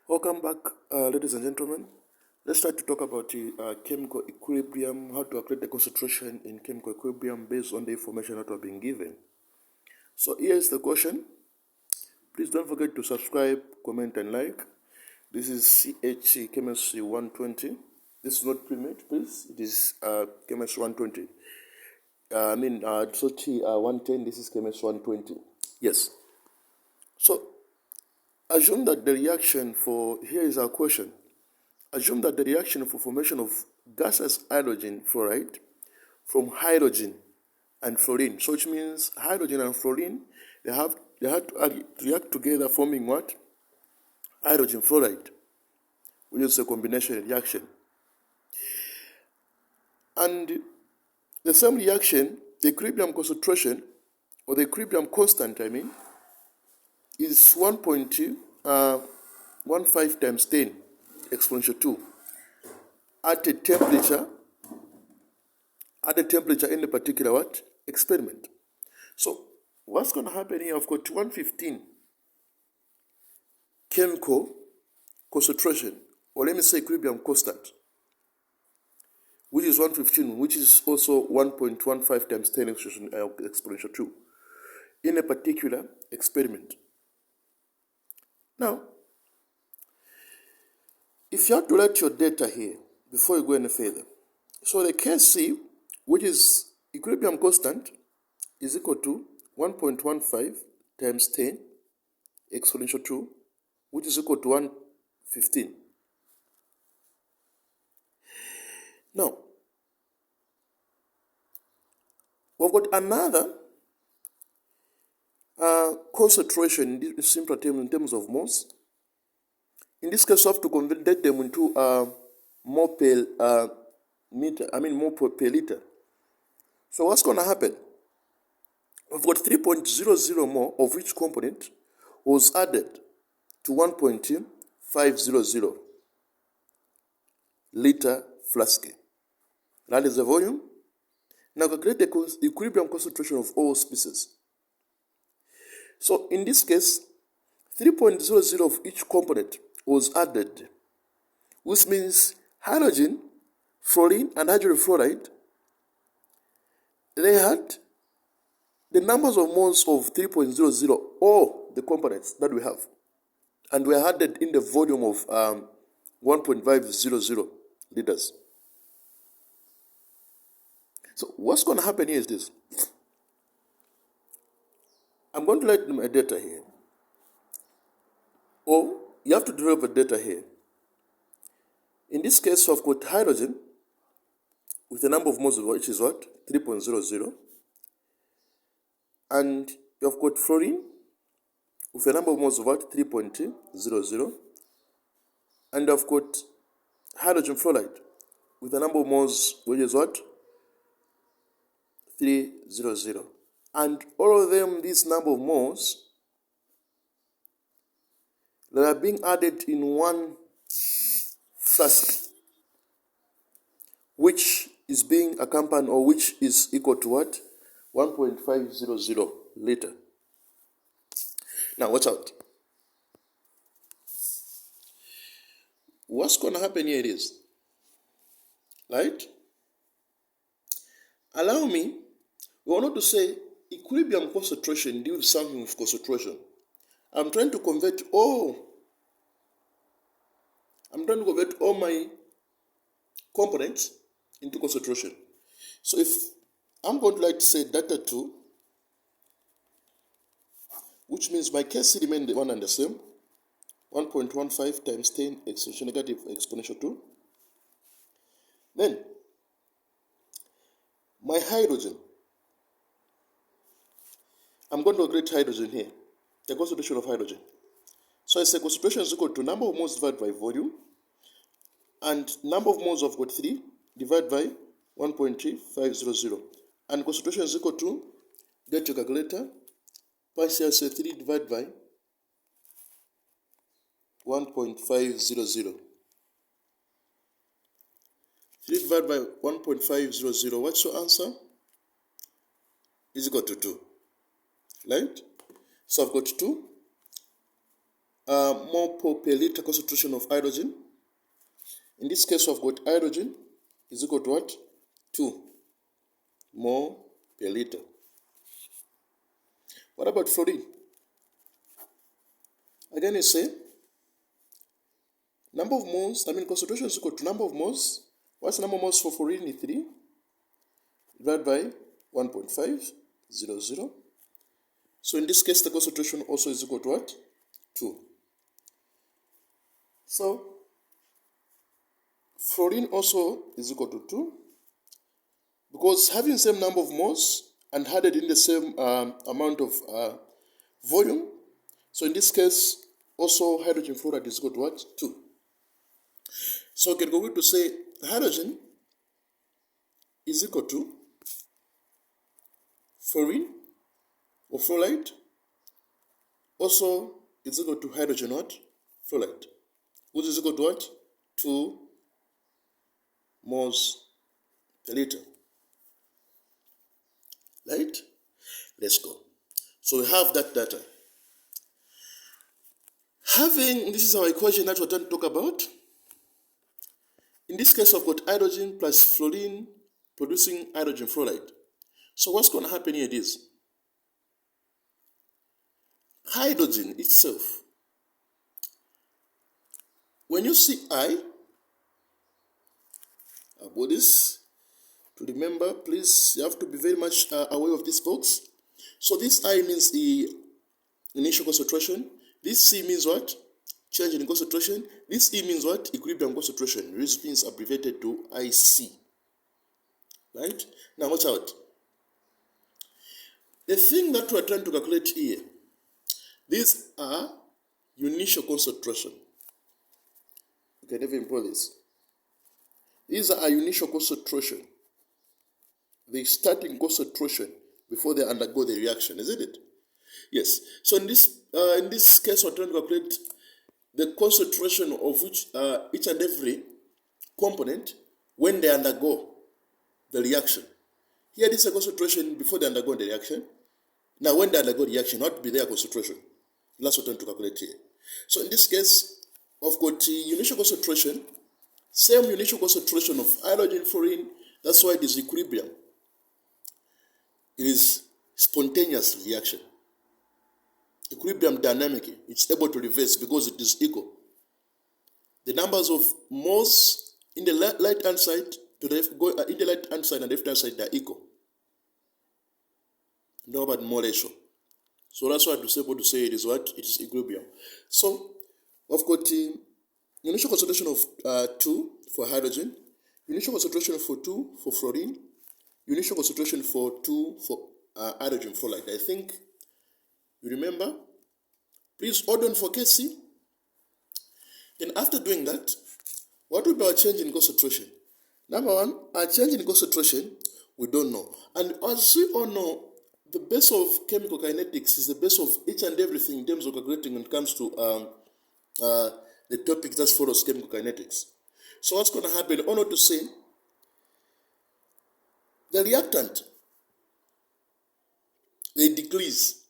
Welcome back, ladies and gentlemen. Let's try to talk about the chemical equilibrium, how to calculate the concentration in chemical equilibrium based on the information that we're being given. So here's the question. Please don't forget to subscribe, comment, and like. This is CH Chemistry 120. This is not pre-made, please. It is Chemistry 120. Sochi 110. This is Chemistry 120. Yes. So assume that the reaction for, here is our question. Assume that the reaction for formation of gaseous hydrogen fluoride from hydrogen and fluorine, so which means hydrogen and fluorine, they have to react together, forming what? Hydrogen fluoride, which is a combination reaction. And the same reaction, the equilibrium concentration, or the equilibrium constant, is 1.15 times 10 exponential 2 at a temperature in a particular what? Experiment. So what's going to happen here? I've got 115 chemical concentration, or let me say equilibrium constant, which is 115, which is also 1.15 times 10 exponential 2 in a particular experiment. Now, if you have to write your data here before you go any further, so the case C, which is equilibrium constant, is equal to 1.15 times 10 exponential 2, which is equal to 115. Now, we've got another concentration in simpler terms, in terms of moles. In this case, we have to convert them into mole per liter. So what's going to happen? We've got 3.00 mole of each component was added to 1.500 liter flask. That is the volume. Now calculate the equilibrium concentration of all species. So in this case, 3.00 of each component was added, which means hydrogen, fluorine, and hydrogen fluoride, they had the numbers of moles of 3.00, all the components that we have, and were added in the volume of 1.500 liters. So what's going to happen here is this. I'm going to write a data here. Or you have to derive a data here. In this case, I've got hydrogen with a number of moles, which is what? 3.00. And you've got fluorine with a number of moles of what? 3.00. And I've got hydrogen fluoride with a number of moles, which is what? 300. And all of them, this number of moles, they are being added in one flask, which is being accompanied, or which is equal to what? 1.500 liter. Now watch out. What's going to happen here is, right? Allow me, we want not to say equilibrium concentration deals with something with concentration. I'm trying to convert all my components into concentration. So if I'm going to like to say data 2, which means my case remains the one and the same, 1.15 times 10 negative exponential 2. Then my hydrogen, I'm going to calculate hydrogen here, the concentration of hydrogen. So I say concentration is equal to number of moles divided by volume, and number of moles of got 3 divided by 1.500. And concentration is equal to, get your calculator, partial say 3 divided by 1.500. 3 divided by 1.500, what's your answer? Is equal to 2. Right? So I've got 2 mole per liter concentration of hydrogen. In this case, we've got hydrogen is equal to what? 2 mole per liter. What about fluorine? Again, you say number of moles, concentration is equal to number of moles. What's the number of moles for fluorine? 3 divided by 1.500. So in this case, the concentration also is equal to what? 2. So fluorine also is equal to 2, because having the same number of moles and added in the same amount of volume. So in this case, also hydrogen fluoride is equal to what? 2. So we can go to say hydrogen is equal to fluorine or fluoride also is equal to hydrogen what? Fluoride, which is equal to what? 2 moles per liter. Right? Let's go. So we have that data. This is our equation that we're going to talk about. In this case, we've got hydrogen plus fluorine producing hydrogen fluoride. So what's going to happen here is hydrogen itself. When you see I, about this, to remember, please, you have to be very much aware of this box. So this I means the initial concentration. This C means what? Change in concentration. This E means what? Equilibrium concentration. This means abbreviated to IC. Right? Now watch out. The thing that we are trying to calculate here, these are initial concentration. You can never improve this. These are initial concentration. The starting concentration before they undergo the reaction, isn't it? Yes. So in this case, we're trying to calculate the concentration of each and every component when they undergo the reaction. Here, this is a concentration before they undergo the reaction. Now, when they undergo the reaction, what will be their concentration? That's what we're trying to calculate here. So in this case, we've got the initial concentration, same initial concentration of hydrogen, fluorine. That's why it is equilibrium. It is spontaneous reaction. Equilibrium dynamic, it's able to reverse because it is equal. The numbers of moles in the right hand side to the left, in the right hand side and left hand side, they are equal. No about mole ratio. So that's why I'm able to say it is what? It is equilibrium. So we've got the initial concentration of 2 for hydrogen, initial concentration for 2 for fluorine, initial concentration for 2 for hydrogen fluoride. I think you remember. Please hold on for KC. Then after doing that, what will be our change in concentration? Number one, our change in concentration, we don't know. And as we all know, the base of chemical kinetics is the base of each and everything in terms of calculating when it comes to the topic that follows chemical kinetics. So what's going to happen? Only to say the reactant, they decrease.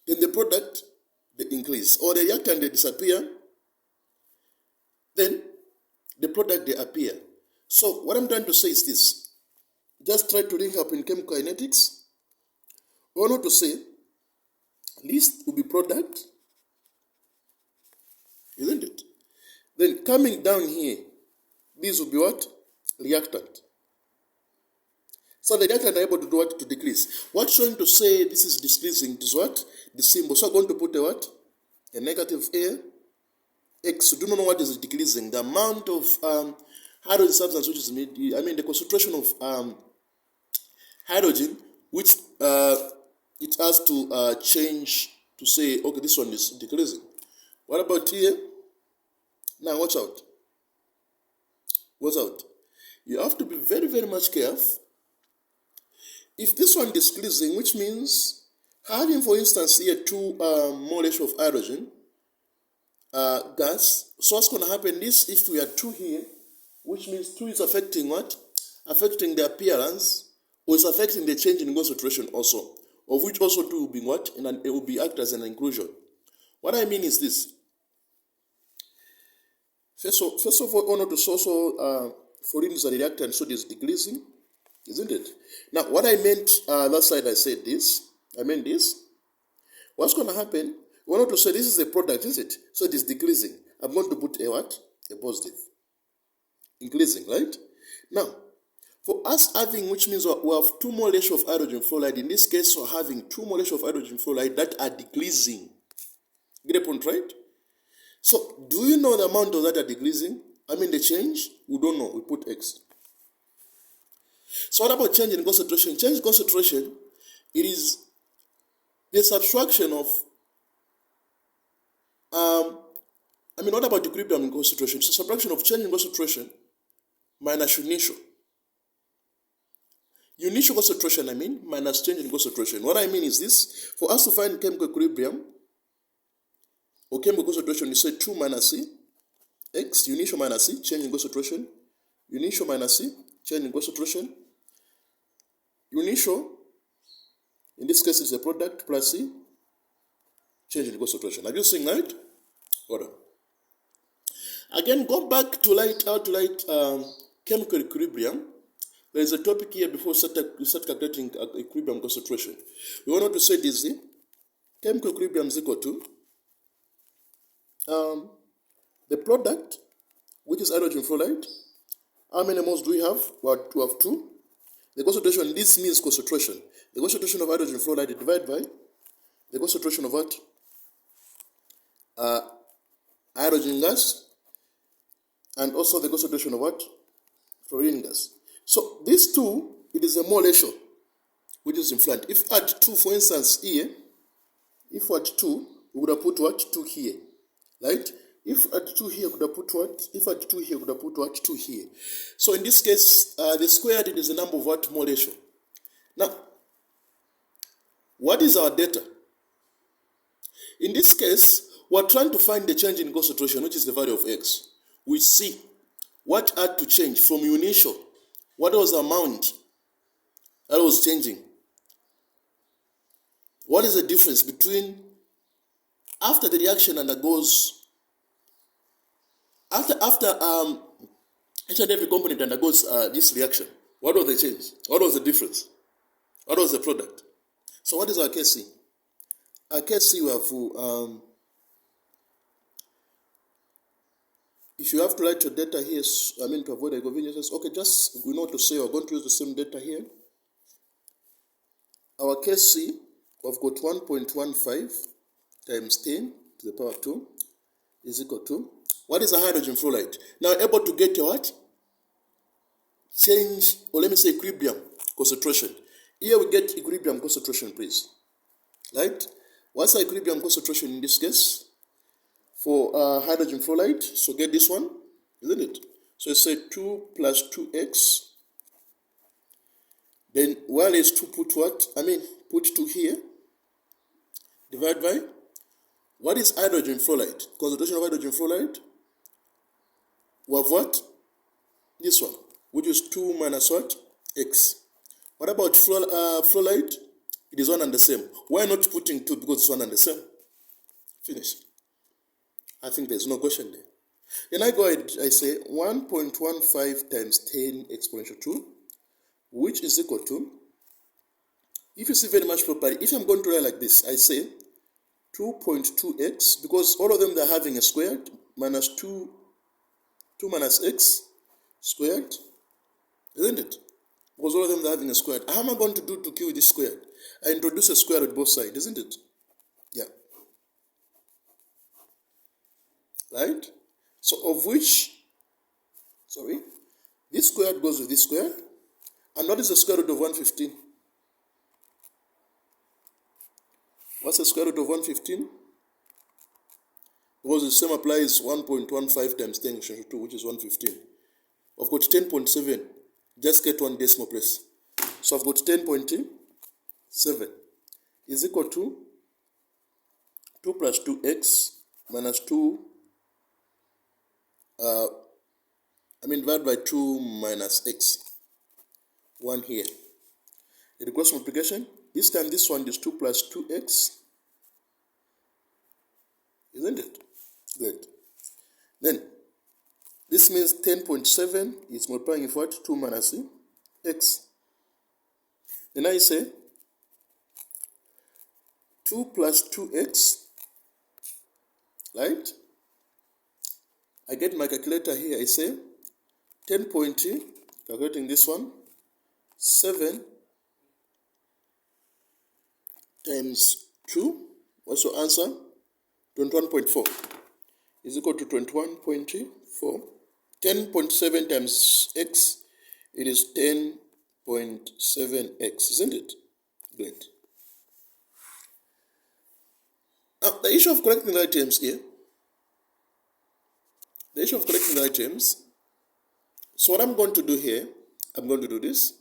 Then the product, they increase. Or the reactant, they disappear. Then the product, they appear. So what I'm trying to say is this. Just try to link up in chemical kinetics. Only to say this will be product, isn't it? Then coming down here, this will be what? Reactant. So the reactant are able to do what? To decrease. What's showing to say this is decreasing is what? The symbol. So I'm going to put a what? A negative A. X. Do not know what is decreasing. The amount of hydrogen substance which is the concentration of hydrogen which it has to change to say, okay, this one is decreasing. What about here? Now watch out. Watch out. You have to be very, very much careful. If this one is decreasing, which means having, for instance, here 2 mole ratio of hydrogen gas, so what's going to happen is if we have 2 here, which means 2 is affecting what? Affecting the appearance, or is affecting the change in concentration also of which also 2 will be what? It will be act as an inclusion. What I mean is this. First of all, honor to also for in the reactant so is decreasing, isn't it? Now, what I meant last slide, I said this. I meant this. What's going to happen? We want to say this is a product, isn't it? So it is decreasing. I'm going to put a what? A positive. Increasing, right? Now, for us having, which means we have 2 molar of hydrogen fluoride. In this case, we're having 2 molar of hydrogen fluoride that are decreasing. Get a point, right? So, do you know the amount of that are decreasing? I mean the change? We don't know. We put X. So what about change in concentration? Change in concentration, it is the subtraction of, what about equilibrium in concentration? It's a subtraction of change in concentration minus initial. Initial concentration, minus change in concentration. What I mean is this. For us to find chemical equilibrium, or chemical concentration, you say 2 minus C, X, initial minus C, change in concentration, initial minus C, change in concentration, initial, in this case is a product, plus C, change in concentration. Are you seeing that? Hold on. Again, go back to how to write chemical equilibrium. There is a topic here before you start calculating equilibrium concentration. We want to say this, chemical equilibrium is equal to the product, which is hydrogen fluoride. How many moles do we have? Well, we have 2. The concentration, this means concentration. The concentration of hydrogen fluoride divided by the concentration of what? Hydrogen gas, and also the concentration of what? Fluorine gas. So these 2, it is a mole ratio, which is in front. If add 2, for instance, here, if add 2, we would have put what? 2 here, right? If add 2 here, we would have put what? If add 2 here, we would have put what? 2 here. So in this case, the squared, it is the number of what? Mole ratio. Now, what is our data? In this case, we're trying to find the change in concentration, which is the value of X. We see what had to change from initial. What was the amount that was changing? What is the difference between after the reaction undergoes, after each and every component undergoes this reaction? What was the change? What was the difference? What was the product? So what is our case C? Our case C, we have if you have to write your data here, to avoid inconveniences, okay, just we know to say we're going to use the same data here. Our case C, we've got 1.15 times 10 to the power 2 is equal to, what is a hydrogen fluoride? Now, able to get your what? Change, or let me say equilibrium concentration. Here we get equilibrium concentration, please. Right? What's the equilibrium concentration in this case? For hydrogen fluoride, so get this one, isn't it? So you say 2 plus 2x. Then while it's 2, put what? Put 2 here. Divide by, what is hydrogen fluoride? Concentration of hydrogen fluoride. We have what? This one, which is 2 minus what? X. What about fluoride? It is one and the same. Why not putting 2? Because it's one and the same. Finish. I think there's no question there. Then I go ahead, I say 1.15 times 10 exponential 2, which is equal to, if you see very much properly, if I'm going to write like this, I say 2.2x, because all of them they're having a squared, minus 2 minus x squared, isn't it? Because all of them they're having a squared. How am I going to do to kill this squared? I introduce a square at both sides, isn't it? Yeah. Right? So of which, this squared goes with this squared. And what is the square root of 115? What's the square root of 115? Because the same applies 1.15 times 10 exponential 2, which is 115. I've got 10.7. Just get one decimal place. So I've got 10.7 is equal to 2 plus 2x minus 2 divided by 2 minus x. 1 here. The cross multiplication, This time this one is 2 plus 2x. Isn't it? Great. Then, this means 10.7 is multiplying with what? 2 minus x. Then I say 2 plus 2x, right? I get my calculator here. I say 10.2, calculating this one, 7 times 2. What's your answer? 21.4 is equal to 21.4. 10.7 times x, it is 10.7x, isn't it? Great. Now, the issue of collecting the items here. The issue of collecting the items. So what I'm going to do here, I'm going to do this.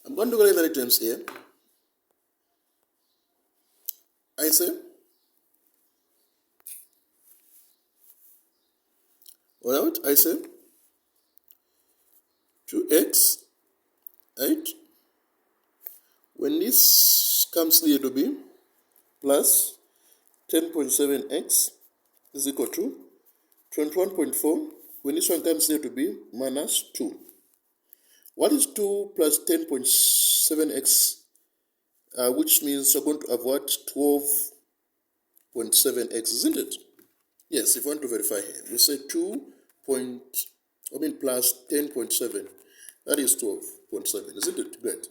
I'm going to collect the items here. I say, well, I say 2x, right? When this comes here to be plus 10.7x is equal to 21.4. When this one comes here to be minus 2. What is 2 plus 10.7x? Which means you're going to have what? 12.7x, isn't it? Yes, if you want to verify here, we say plus 10.7. That is 12.7, isn't it? Great.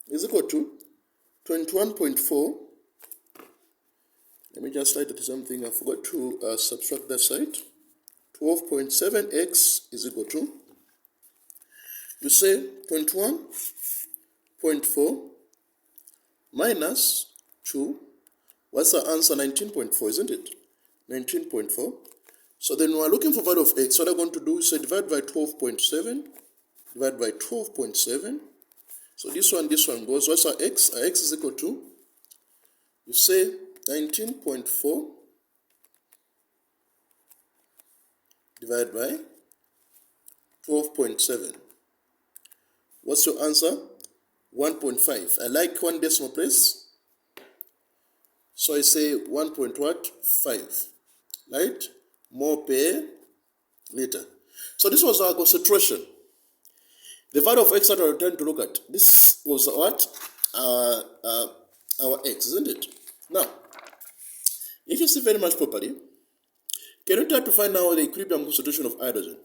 Is equal to 21.4. Let me just write it something. I forgot to subtract that side. 12.7x is equal to, you say 21.4 minus 2. What's the answer? 19.4, isn't it? 19.4. So then we are looking for value of x. What I'm going to do is say divide by 12.7. Divide by 12.7. So this one goes. What's our x? Our x is equal to, you say 19.4 divided by 12.7. What's your answer? 1.5. I like one decimal place. So I say 1.5, right? More per liter. So this was our concentration. The value of x that we're trying to look at. This was what? Our x, isn't it? Now, if you see very much properly, can you try to find now the equilibrium concentration of hydrogen?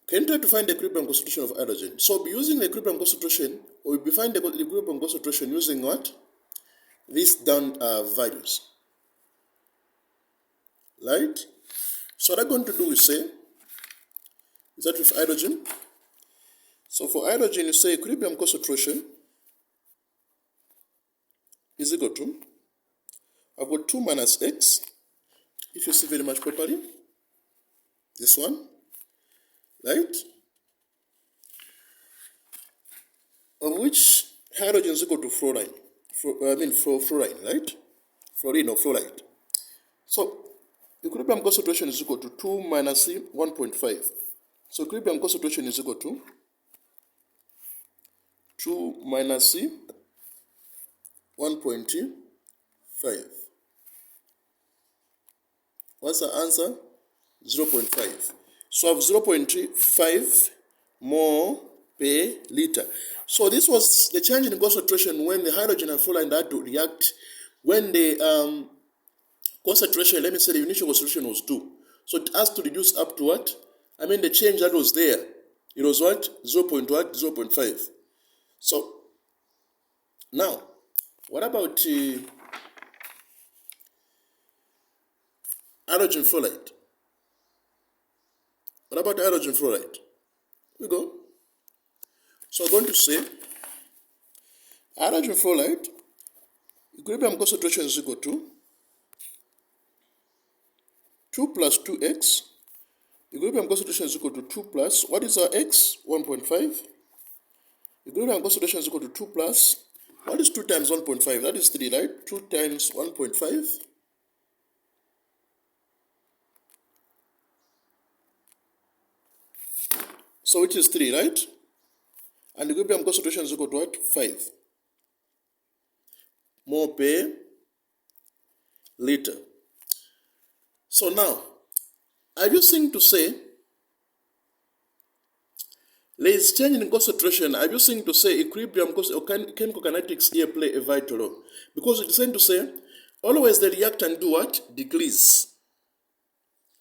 Can you try to find the equilibrium concentration of hydrogen? So be using the equilibrium concentration, or we'll be finding the equilibrium concentration using what? These down values. Right? So what I'm going to do is say, is that with hydrogen? So for hydrogen, you say equilibrium concentration is equal to, I've got 2 minus x, if you see very much properly, this one, right? Of which hydrogen is equal to fluorine. Fluorine, right? Fluorine or fluoride. So, equilibrium concentration is equal to 2 minus 1.5. So, equilibrium concentration is equal to 2 minus 1.5. What's the answer? 0.5. So, I have 0.5 more per liter. So this was the change in concentration when the hydrogen and fluorine had to react when the concentration, let me say the initial concentration was 2. So it has to reduce up to what? The change that was there, it was what? 0.5. So now, what about hydrogen fluoride? What about hydrogen fluoride? Here we go. So I'm going to say hydrogen fluoride equilibrium concentration is equal to 2 plus 2x. Equilibrium concentration is equal to 2 plus, what is our x? 1.5. Equilibrium concentration is equal to 2 plus, what is 2 times 1.5? That is 3, right? 2 times 1.5. So which is 3, right? And equilibrium concentration is equal to what? 5 mole per liter. So now, are you saying to say there is change in concentration? Are you saying to say equilibrium or chemical kinetics here play a vital role? Because it's saying to say always the reactant do what? Decrease.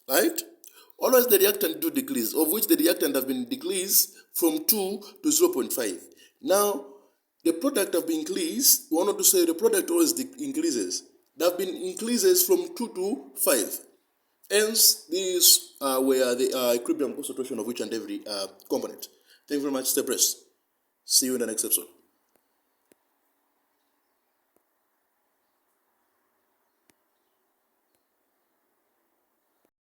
Right? Always the reactant do decrease, of which the reactant have been decreased from 2 to 0.5. Now, the product have been increased. We want to say the product always increases. There have been increases from 2 to 5. Hence, these were the equilibrium concentration of each and every component. Thank you very much. Stay blessed. See you in the next episode.